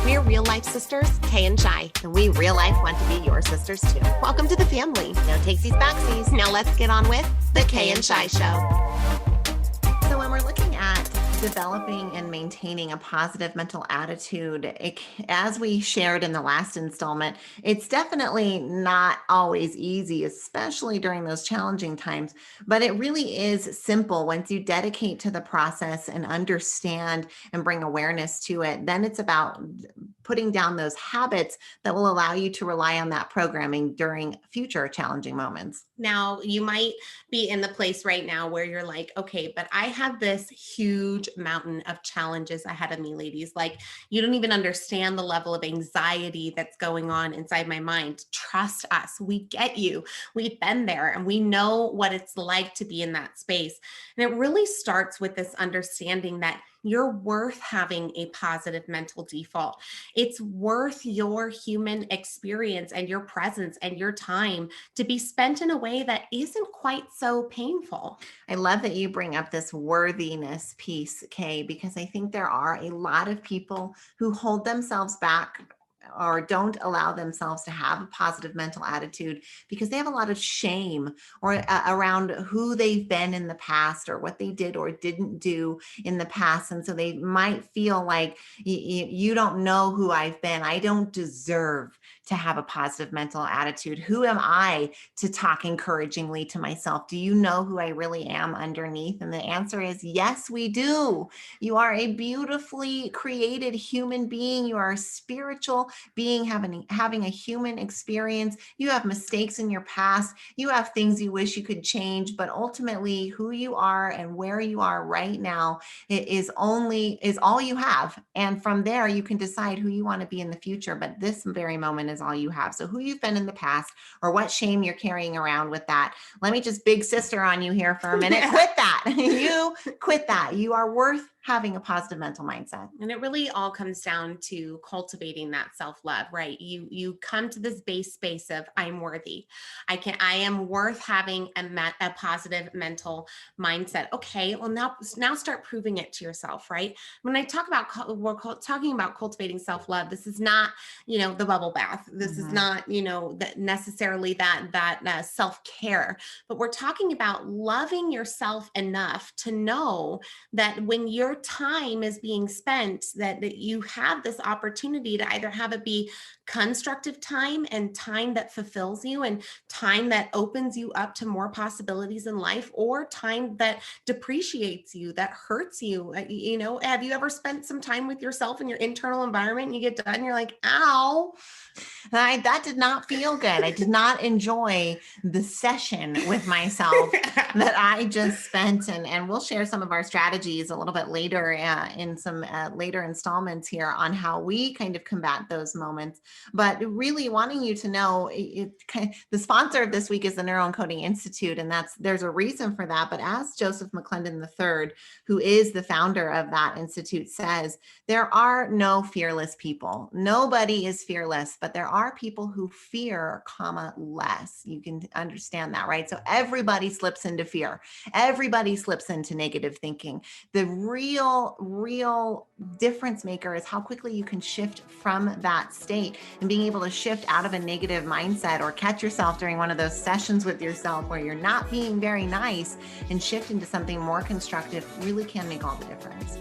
We're real life sisters, Kay and Shi, and we real life want to be your sisters too. Welcome to the family. No takesies backsies. Now let's get on with the Kay and Shi Show. So when we're looking at developing and maintaining a positive mental attitude, as we shared in the last installment, it's definitely not always easy, especially during those challenging times, but it really is simple. Once you dedicate to the process and understand and bring awareness to it, then it's about putting down those habits that will allow you to rely on that programming during future challenging moments. Now, you might be in the place right now where you're like, okay, but I have this huge mountain of challenges ahead of me, ladies. Like, you don't even understand the level of anxiety that's going on inside my mind. Trust us. We get you. We've been there and we know what it's like to be in that space. And it really starts with this understanding that you're worth having a positive mental default. It's worth your human experience and your presence and your time to be spent in a way that isn't quite so painful. I love that you bring up this worthiness piece, Kay, because I think there are a lot of people who hold themselves back or don't allow themselves to have a positive mental attitude because they have a lot of shame or around who they've been in the past or what they did or didn't do in the past. And so they might feel like you don't know who I've been. I don't deserve to have a positive mental attitude. Who am I to talk encouragingly to myself? Do you know who I really am underneath? And the answer is yes, we do. You are a beautifully created human being. You are a spiritual being having a human experience. You have mistakes in your past. You have things you wish you could change, but ultimately who you are and where you are right now is all you have. And from there, you can decide who you want to be in the future. But this very moment is all you have. So who you've been in the past or what shame you're carrying around with that. Let me just big sister on you here for a minute. Quit that. You quit that. You are worth having a positive mental mindset. And it really all comes down to cultivating that self-love, right? You come to this base space of I'm worthy. I am worth having a positive mental mindset. Okay, well now start proving it to yourself, right? When I talk about we're talking about cultivating self-love, this is not, the bubble bath. This is not, necessarily that self-care, but we're talking about loving yourself enough to know that when your time is being spent, that you have this opportunity to either have it be constructive time and time that fulfills you and time that opens you up to more possibilities in life, or time that depreciates you, that hurts you. Have you ever spent some time with yourself in your internal environment and you get done, you're like, ow. That did not feel good. I did not enjoy the session with myself that I just spent. And we'll share some of our strategies a little bit later in some later installments here on how we kind of combat those moments. But really wanting you to know, the sponsor of this week is the Neuroencoding Institute, and there's a reason for that. But as Joseph McClendon III, who is the founder of that institute, says, there are no fearless people. Nobody is fearless, but there are people who fear, less. You can understand that, right? So everybody slips into fear. Everybody slips into negative thinking. The real difference maker is how quickly you can shift from that state, and being able to shift out of a negative mindset or catch yourself during one of those sessions with yourself where you're not being very nice and shift into something more constructive really can make all the difference.